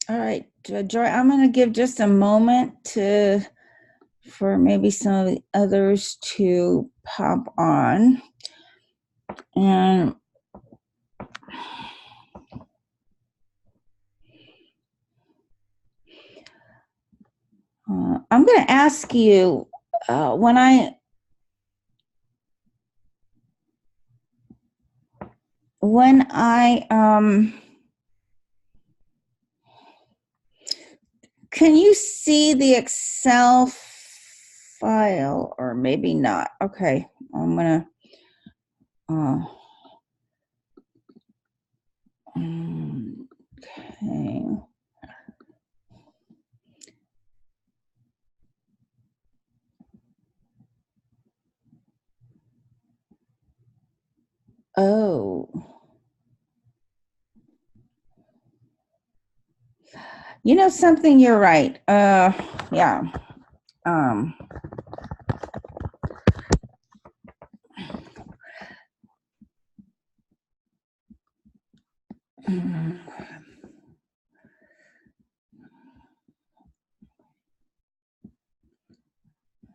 All right, Joy, I'm going to give just a moment for maybe some of the others to pop on. And I'm going to ask you when I can you see the Excel file, or maybe not? Okay, I'm gonna okay. Oh, you know something, you're right. Yeah. Um,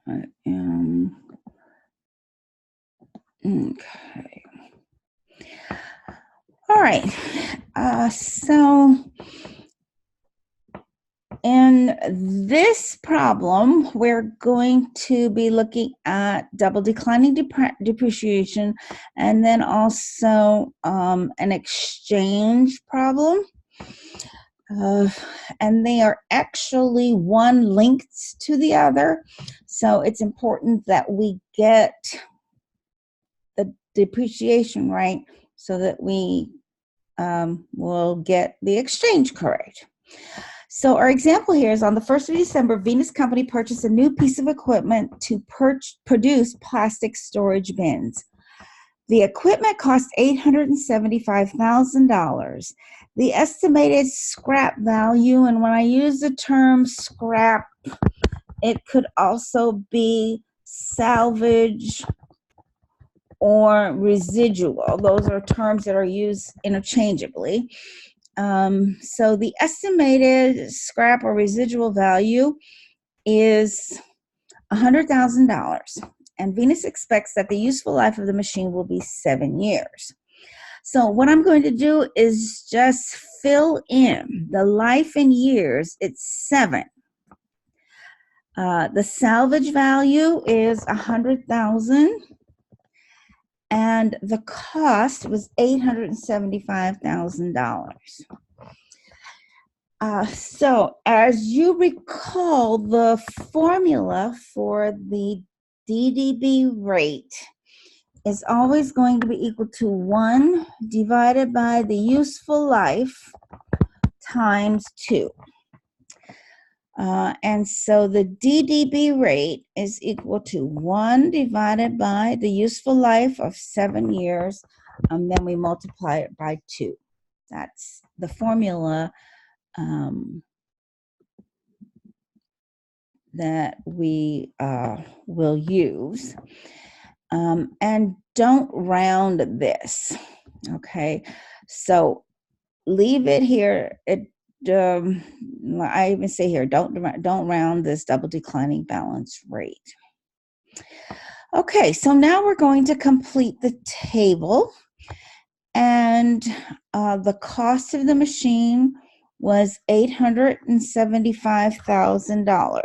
I am okay. All right. So in this problem, we're going to be looking at double declining depreciation, and then also an exchange problem. And they are actually one linked to the other. So it's important that we get the depreciation right so that we will get the exchange correct. So our example here is on the 1st of December, Venus Company purchased a new piece of equipment to produce plastic storage bins. The equipment cost $875,000. The estimated scrap value, and when I use the term scrap, it could also be salvage or residual. Those are terms that are used interchangeably. So the estimated scrap or residual value is $100,000, and Venus expects that the useful life of the machine will be 7 years. So what I'm going to do is just fill in the life in years. It's 7. The salvage value is $100,000, and the cost was $875,000. So as you recall, the formula for the DDB rate is always going to be equal to 1 divided by the useful life times 2. And so the DDB rate is equal to 1 divided by the useful life of 7 years, and then we multiply it by 2. That's the formula that we will use. And don't round this, okay? So leave it here. I even say here, don't round this double declining balance rate. Okay, so now we're going to complete the table, and the cost of the machine was $875,000.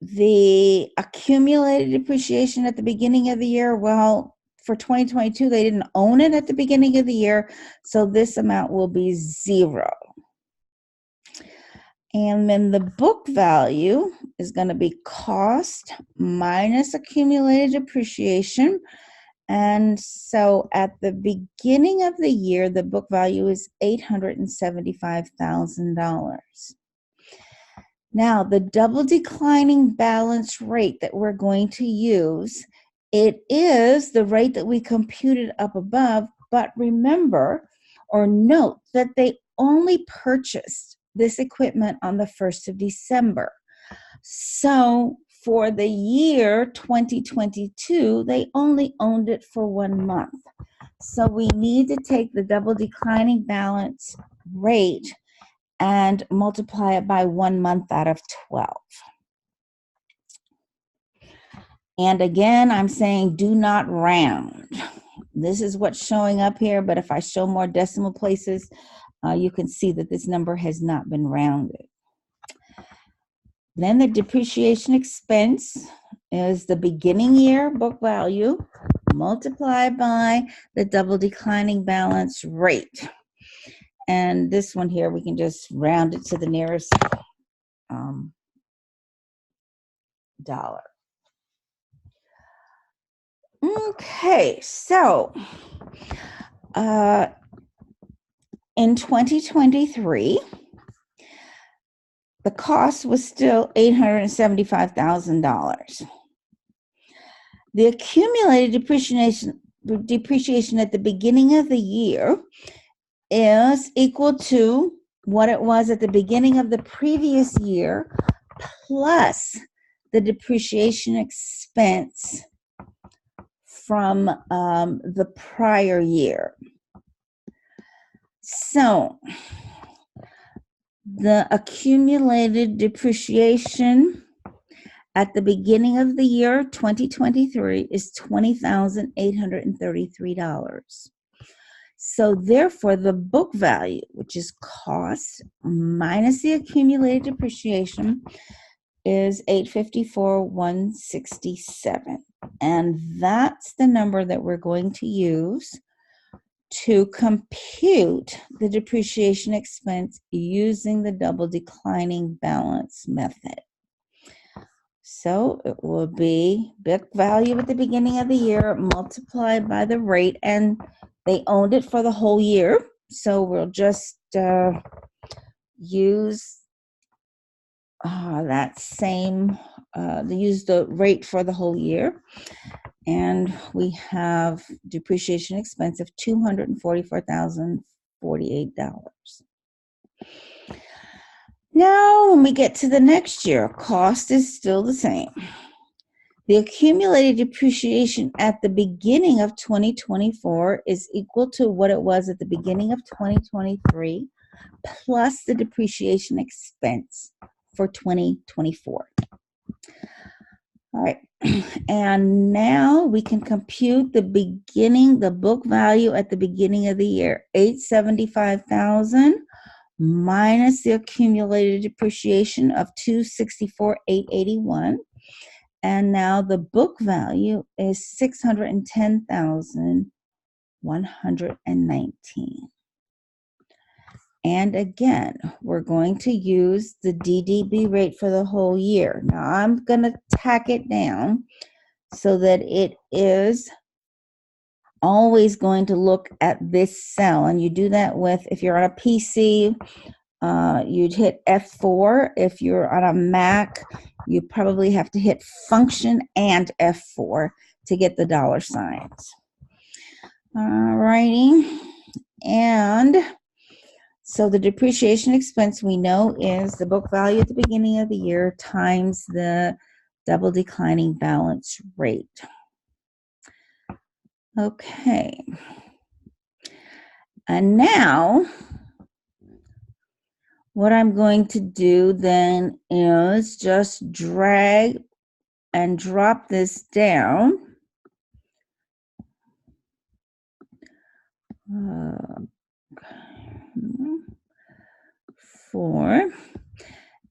The accumulated depreciation at the beginning of the year, well, for 2022, they didn't own it at the beginning of the year, so this amount will be 0. And then the book value is going to be cost minus accumulated depreciation. And so at the beginning of the year, the book value is $875,000. Now, the double declining balance rate that we're going to use, it is the rate that we computed up above, but remember or note that they only purchased this equipment on the 1st of December. So for the year 2022, they only owned it for 1 month. So we need to take the double declining balance rate and multiply it by 1 month out of 12. And again, I'm saying do not round. This is what's showing up here, but if I show more decimal places, you can see that this number has not been rounded. Then the depreciation expense is the beginning year book value multiplied by the double declining balance rate. And this one here, we can just round it to the nearest dollar. Okay, so in 2023, the cost was still $875,000. The accumulated depreciation at the beginning of the year is equal to what it was at the beginning of the previous year plus the depreciation expense from the prior year. So the accumulated depreciation at the beginning of the year 2023 is $20,833. So therefore, the book value, which is cost minus the accumulated depreciation, is $854,167. And that's the number that we're going to use to compute the depreciation expense using the double declining balance method. So it will be book value at the beginning of the year multiplied by the rate, and they owned it for the whole year. So we'll just use that same, use the rate for the whole year. And we have depreciation expense of $244,048. Now, when we get to the next year, cost is still the same. The accumulated depreciation at the beginning of 2024 is equal to what it was at the beginning of 2023, plus the depreciation expense for 2024. All right, and now we can compute the book value at the beginning of the year, $875,000 minus the accumulated depreciation of $264,881. And now the book value is $610,119. And again, we're going to use the DDB rate for the whole year. Now I'm going to tack it down so that it is always going to look at this cell. And you do that with, if you're on a PC, you'd hit F4. If you're on a Mac, you probably have to hit Function and F4 to get the dollar signs. All righty. And so the depreciation expense we know is the book value at the beginning of the year times the double declining balance rate. Okay. And now what I'm going to do then is just drag and drop this down. Four.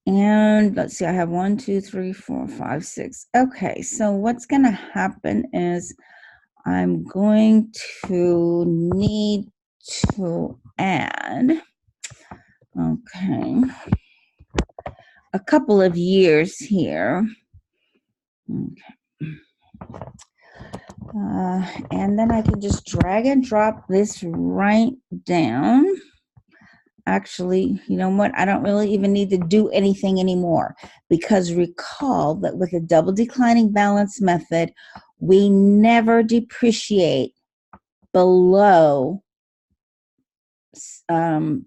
And let's see, I have 1, 2, 3, 4, 5, 6. Okay, so what's going to happen is I'm going to need to add, okay, a couple of years here. Okay. And then I can just drag and drop this right down. Actually, you know what? I don't really even need to do anything anymore, because recall that with the double declining balance method, we never depreciate below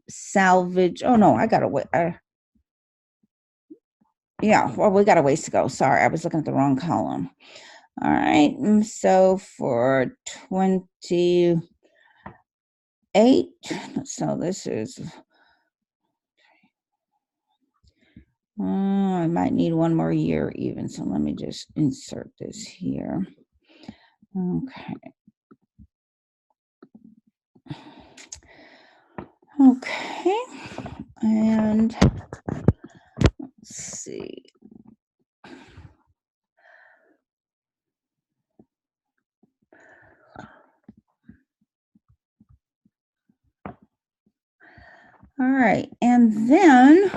salvage. Oh no, I gotta wait. Yeah, well, we got a ways to go. Sorry, I was looking at the wrong column. All right, so for 20, 8. So this is, I might need one more year even. So let me just insert this here. Okay. Okay. And let's see. All right. And then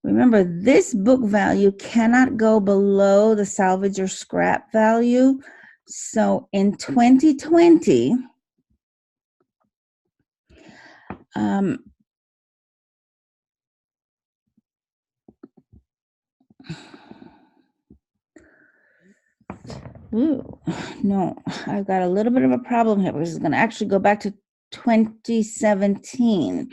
remember, this book value cannot go below the salvage or scrap value. So in 2020, ooh, no, I've got a little bit of a problem here because it's going to actually go back to 2017.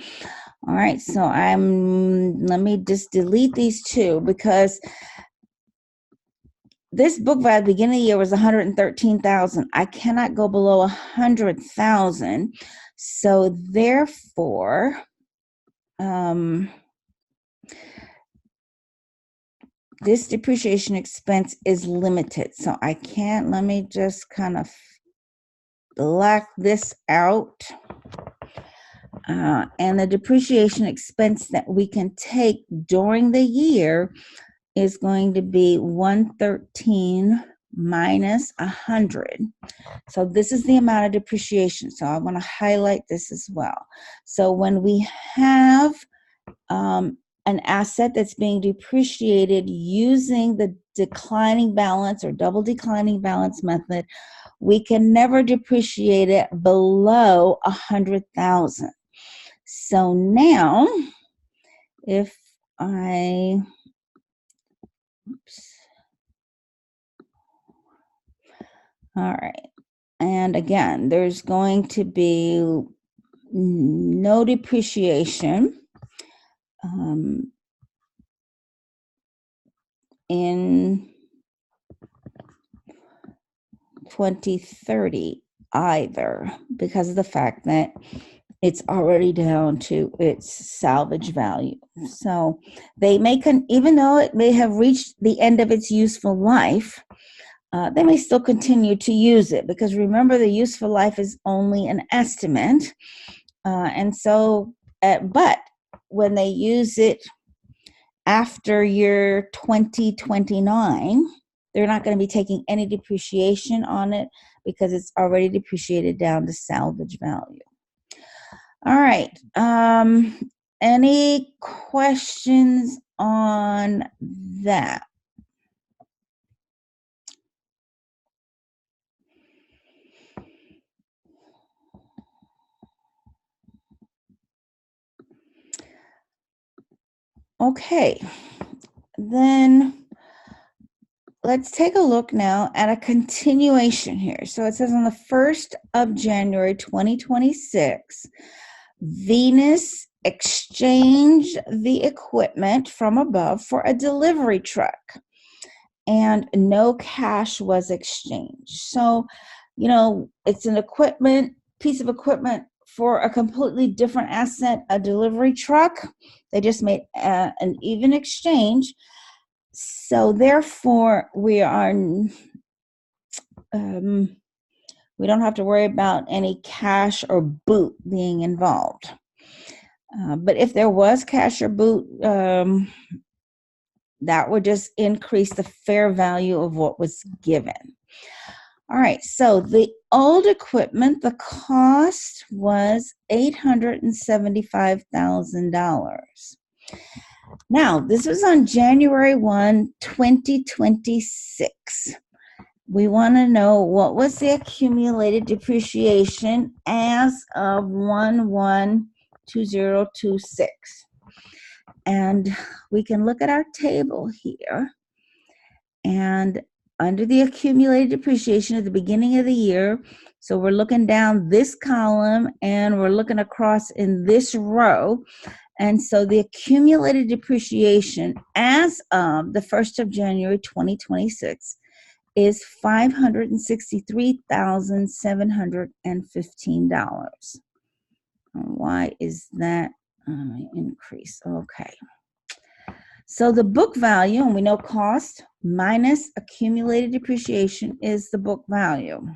All right, so let me just delete these two because this book value at the beginning of the year was 113,000. I cannot go below 100,000. So therefore, this depreciation expense is limited. So I can't, let me just kind of black this out. And the depreciation expense that we can take during the year is going to be 113 minus 100. So this is the amount of depreciation. So I want to highlight this as well. So when we have an asset that's being depreciated using the declining balance or double declining balance method, we can never depreciate it below 100,000. So now, if I, oops, all right, and again, there's going to be no depreciation in 2030 either, because of the fact that it's already down to its salvage value. So they may, even though it may have reached the end of its useful life, they may still continue to use it because remember the useful life is only an estimate. And so, but when they use it after year 2029, they're not going to be taking any depreciation on it because it's already depreciated down to salvage value. All right. Any questions on that? Okay. Then let's take a look now at a continuation here. So it says on the 1st of January 2026, Venus exchanged the equipment from above for a delivery truck and no cash was exchanged. So, you know, it's an piece of equipment for a completely different asset, a delivery truck. They just made an even exchange. So therefore, we don't have to worry about any cash or boot being involved. But if there was cash or boot, that would just increase the fair value of what was given. All right, so the old equipment, the cost was $875,000. Now, this was on January 1, 2026. We want to know what was the accumulated depreciation as of 1/1/2026. And we can look at our table here. And under the accumulated depreciation at the beginning of the year, so we're looking down this column and we're looking across in this row. And so the accumulated depreciation as of the 1st of January 2026 is $563,715. Why is that increase? Okay. So the book value, and we know cost minus accumulated depreciation is the book value.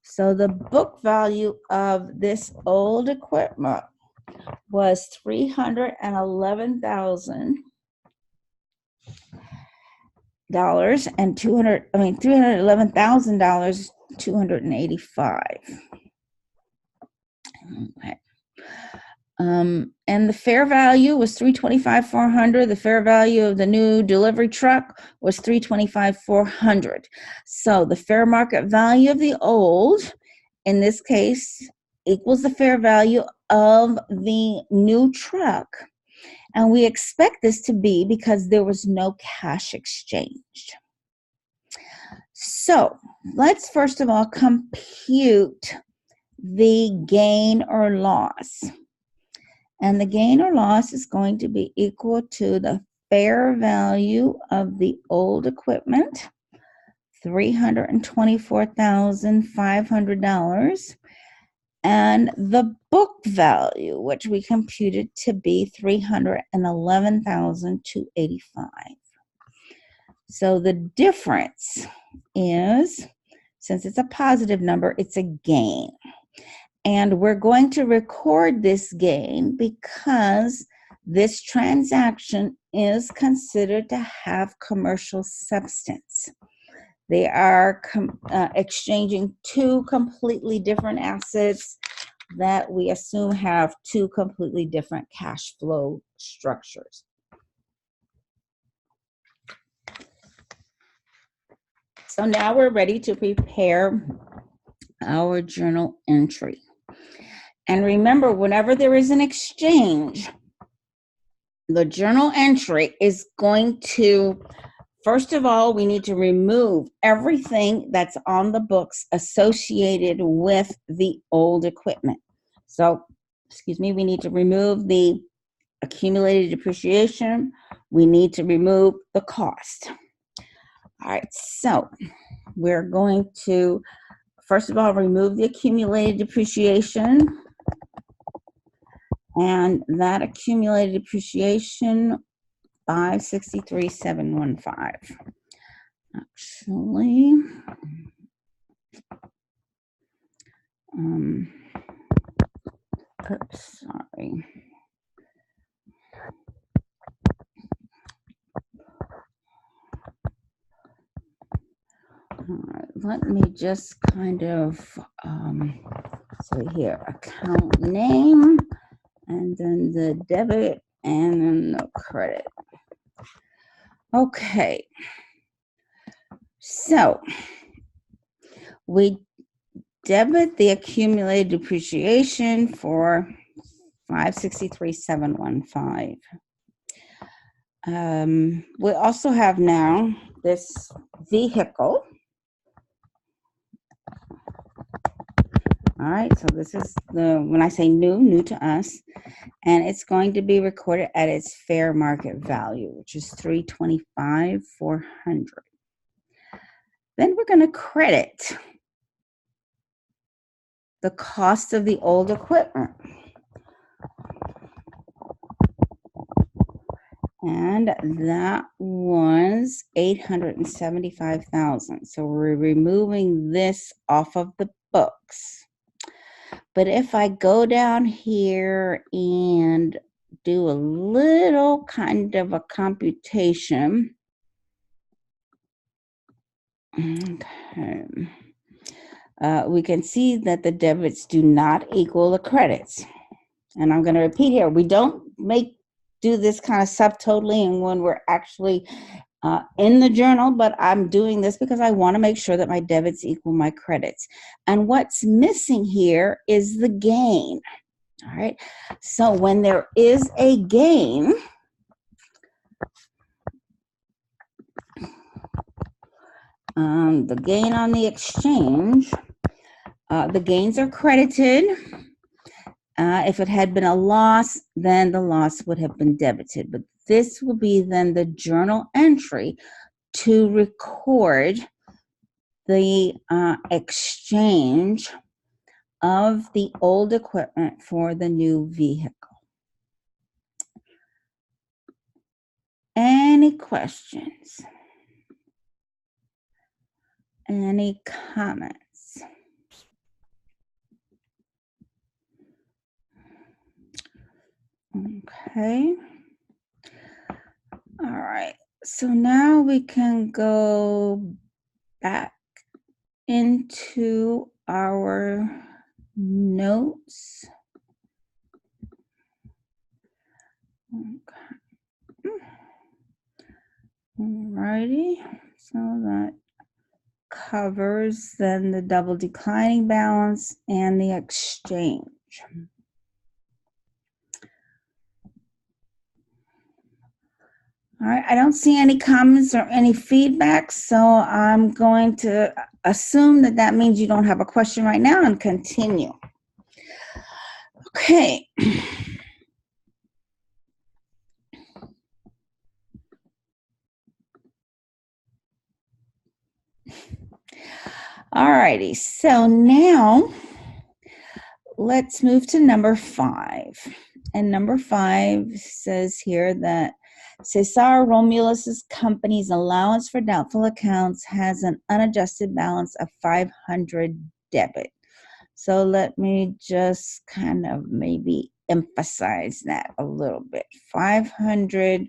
So the book value of this old equipment was $311,000 and $311,000, 285. Okay. And the fair value was $325,400. The fair value of the new delivery truck was $325,400. So the fair market value of the old, in this case, equals the fair value of the new truck. And we expect this to be because there was no cash exchanged. So let's first of all compute the gain or loss. And the gain or loss is going to be equal to the fair value of the old equipment, $324,500, and the book value, which we computed to be $311,285. So the difference is, since it's a positive number, it's a gain. And we're going to record this gain because this transaction is considered to have commercial substance. They are exchanging two completely different assets that we assume have two completely different cash flow structures. So now we're ready to prepare our journal entry. And remember, whenever there is an exchange, the journal entry is going to, first of all, we need to remove everything that's on the books associated with the old equipment. So, we need to remove the accumulated depreciation. We need to remove the cost. All right, so we're going to, first of all, remove the accumulated depreciation. And that accumulated depreciation, $563,715. Actually, oops, sorry. All right, let me just kind of say here, account name, and then the debit, and then the credit. Okay, so we debit the accumulated depreciation for $563,715. We also have now this vehicle. All right, so this is when I say new to us, and it's going to be recorded at its fair market value, which is $325,400. Then we're going to credit the cost of the old equipment. And that was $875,000. So we're removing this off of the books. But if I go down here and do a little kind of a computation, okay, we can see that the debits do not equal the credits. And I'm going to repeat here, we don't do this kind of subtotaling when we're actually in the journal, but I'm doing this because I want to make sure that my debits equal my credits. And what's missing here is the gain. All right. So when there is a gain, the gain on the exchange, the gains are credited. If it had been a loss, then the loss would have been debited. But this will be then the journal entry to record the exchange of the old equipment for the new vehicle. Any questions? Any comments? Okay. All right. So now we can go back into our notes. Okay. Alrighty. So that covers then the double declining balance and the exchange. All right, I don't see any comments or any feedback, so I'm going to assume that that means you don't have a question right now and continue. Okay. All righty, so now let's move to number 5. And number 5 says here that Cesar Romulus's company's allowance for doubtful accounts has an unadjusted balance of 500 debit. So let me just kind of maybe emphasize that a little bit. 500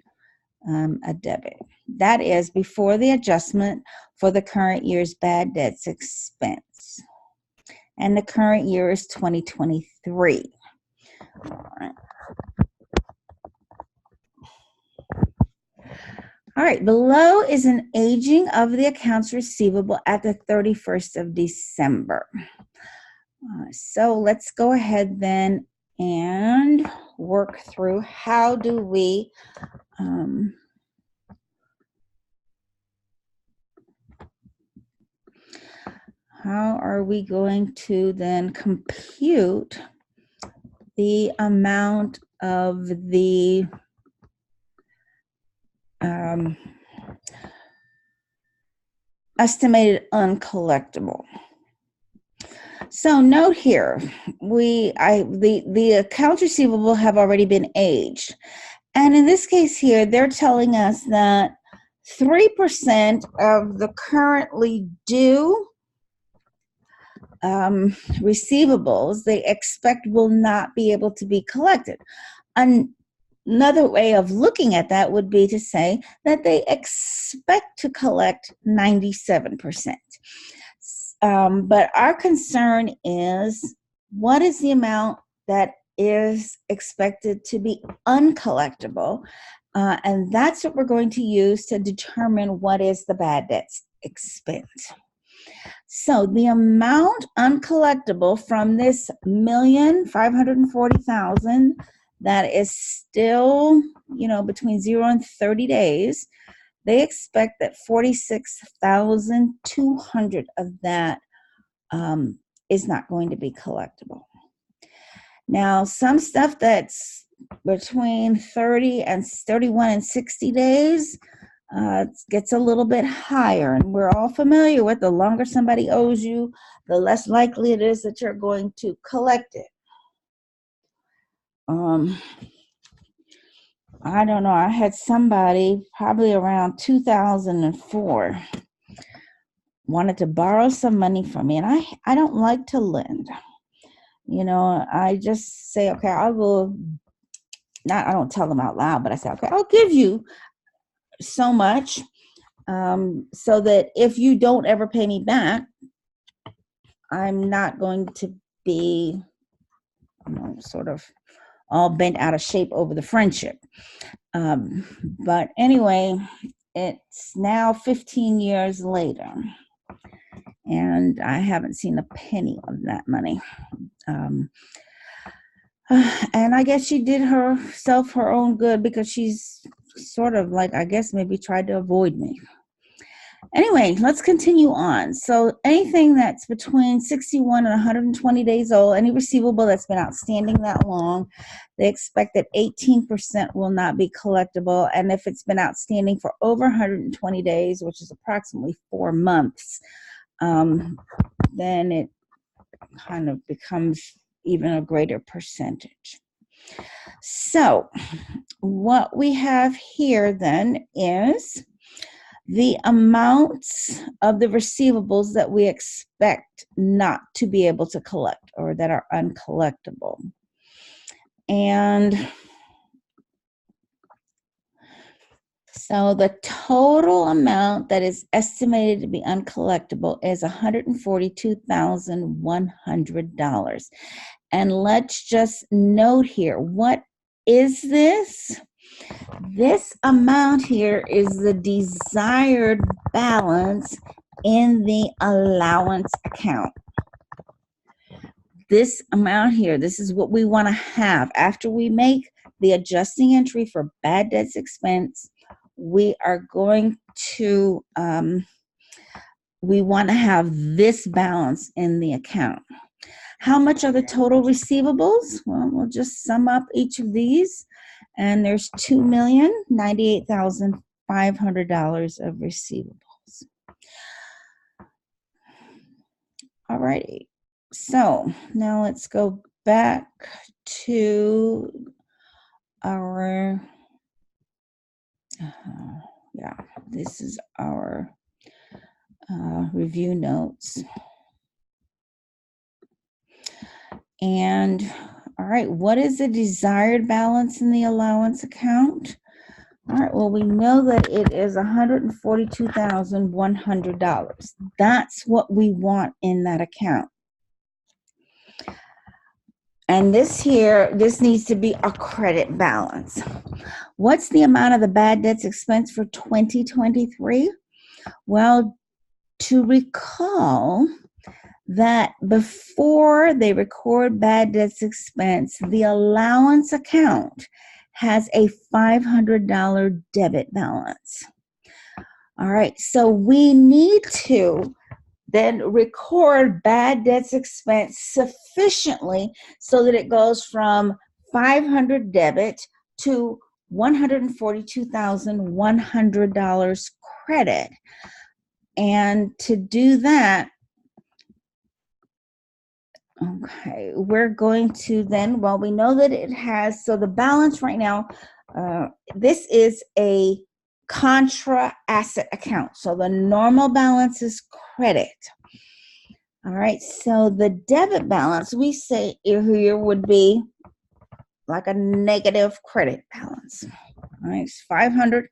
a debit. That is before the adjustment for the current year's bad debts expense. And the current year is 2023. All right. All right, below is an aging of the accounts receivable at the 31st of December. So let's go ahead then and work through how do we how are we going to then compute the amount of the estimated uncollectible. So note here, the accounts receivable have already been aged. And in this case here, they're telling us that 3% of the currently due receivables they expect will not be able to be collected. Another way of looking at that would be to say that they expect to collect 97%. But our concern is, what is the amount that is expected to be uncollectible? And that's what we're going to use to determine what is the bad debts expense. So the amount uncollectible from this 1,540,000 that is still, between 0 and 30 days, they expect that 46,200 of that is not going to be collectible. Now, some stuff that's between 31 and 60 days gets a little bit higher, and we're all familiar with the longer somebody owes you, the less likely it is that you're going to collect it. I don't know, I had somebody probably around 2004 wanted to borrow some money from me, and I don't like to lend. I just say, okay, I don't tell them out loud, but I say, okay, I'll give you so much so that if you don't ever pay me back, I'm not going to be sort of all bent out of shape over the friendship. But anyway, it's now 15 years later, and I haven't seen a penny of that money. And I guess she did herself her own good, because she's sort of like, I guess maybe tried to avoid me. Anyway, let's continue on. So anything that's between 61 and 120 days old, any receivable that's been outstanding that long, they expect that 18% will not be collectible. And if it's been outstanding for over 120 days, which is approximately 4 months, then kind of becomes even a greater percentage. So what we have here then is the amounts of the receivables that we expect not to be able to collect or that are uncollectible. And so the total amount that is estimated to be uncollectible is $142,100. And let's just note here, what is this? This amount here is the desired balance in the allowance account. This amount here, this is what we want to have. After we make the adjusting entry for bad debts expense, we are going to, we want to have this balance in the account. How much are the total receivables? Well, we'll just sum up each of these. And there's $2,098,500 of receivables. All righty. So now let's go back to our, this is our review notes. And all right, what is the desired balance in the allowance account? All right, well, we know that it is $142,100. That's what we want in that account. And this here, this needs to be a credit balance. What's the amount of the bad debts expense for 2023? Well, to recall that before they record bad debts expense, the allowance account has a $500 debit balance. All right, so we need to then record bad debts expense sufficiently so that it goes from $500 debit to $142,100 credit. And to do that, okay, we're going to then, well, we know that it has, so the balance right now, this is a contra asset account. So the normal balance is credit. All right, so the debit balance, we say here would be like a negative credit balance. All right, it's 500.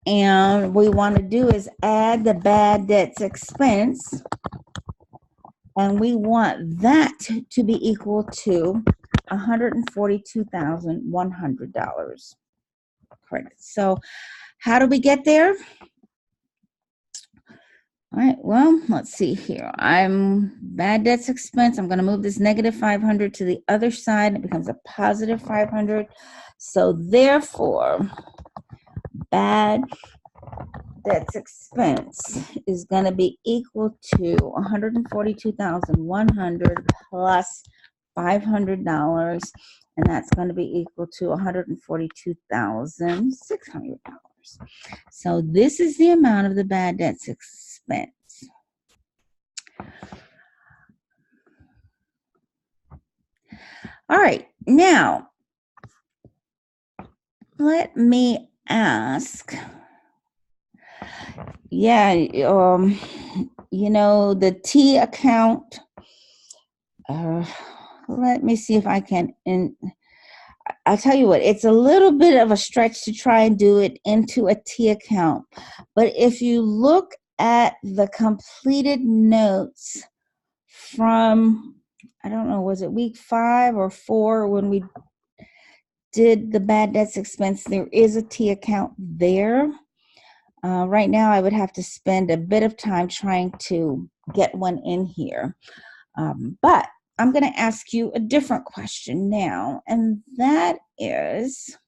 And what we want to do is add the bad debts expense. And we want that to be equal to $142,100 credit. So how do we get there? All right, well, let's see here. Bad debts expense. I'm going to move this negative 500 to the other side. It becomes a positive 500. So therefore, bad debts expense is going to be equal to $142,100 plus $500, and that's going to be equal to $142,600. So this is the amount of the bad debts expense. All right, now let me ask. Yeah, you know, the T account, let me see if I can, I'll tell you what, it's a little bit of a stretch to try and do it into a T account. But if you look at the completed notes from, I don't know, was it week 5 or 4 when we did the bad debts expense, there is a T account there. Right now, I would have to spend a bit of time trying to get one in here. But I'm going to ask you a different question now, and that is,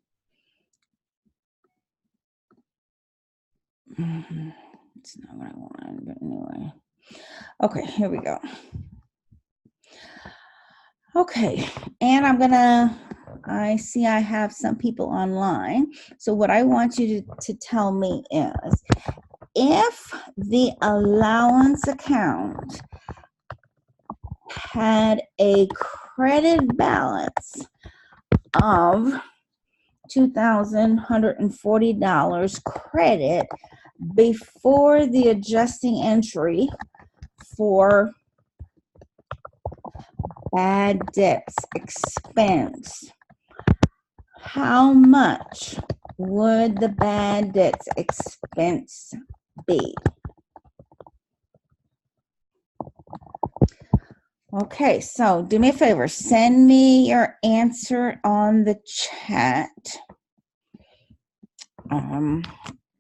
it's not what I wanted, but anyway. Okay, here we go. Okay, and I see I have some people online. So what I want you to tell me is, if the allowance account had a credit balance of $2,140 credit before the adjusting entry for bad debts expense, how much would the bad debts expense be? Okay, so do me a favor, send me your answer on the chat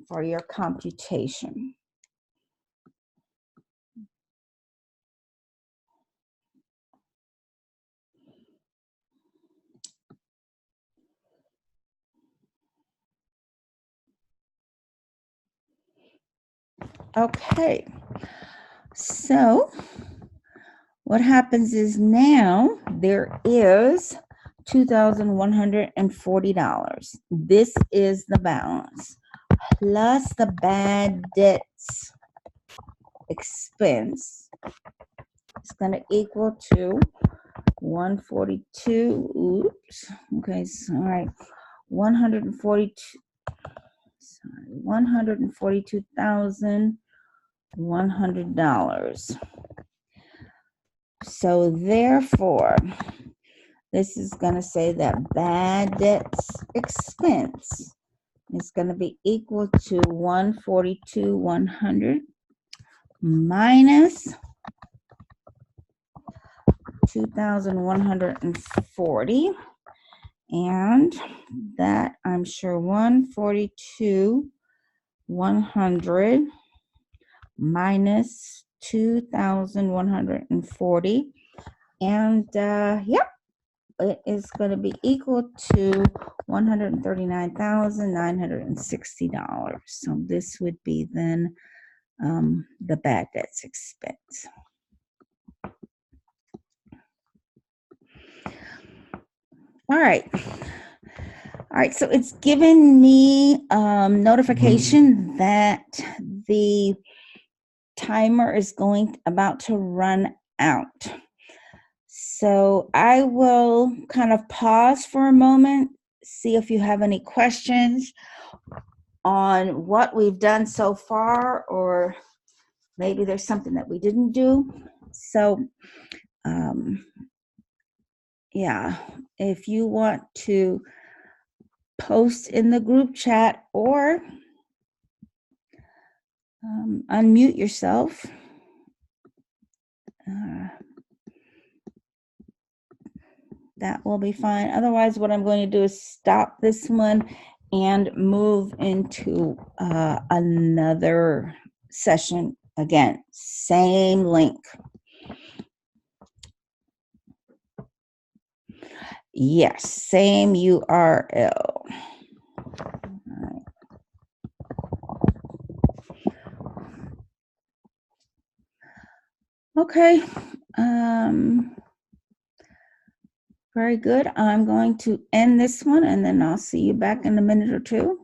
for your computation. Okay, so what happens is now there is $2,140. This is the balance plus the bad debts expense. It's going to equal to 142. Oops. Okay, so all right. $142,100. So therefore, this is going to say that bad debts expense is going to be equal to 142,100 minus 2,140, and that I'm sure 142,100 minus 2,140, and yep, it is going to be equal to $139,960. So this would be then the bad debts expense. All right. All right, so it's given me notification that the timer is about to run out. So I will kind of pause for a moment, see if you have any questions on what we've done so far, or maybe there's something that we didn't do. So yeah, if you want to post in the group chat or unmute yourself. That will be fine. Otherwise, what I'm going to do is stop this one and move into another session. Again, same link. Yes, same URL. Okay. Very good. I'm going to end this one and then I'll see you back in a minute or two.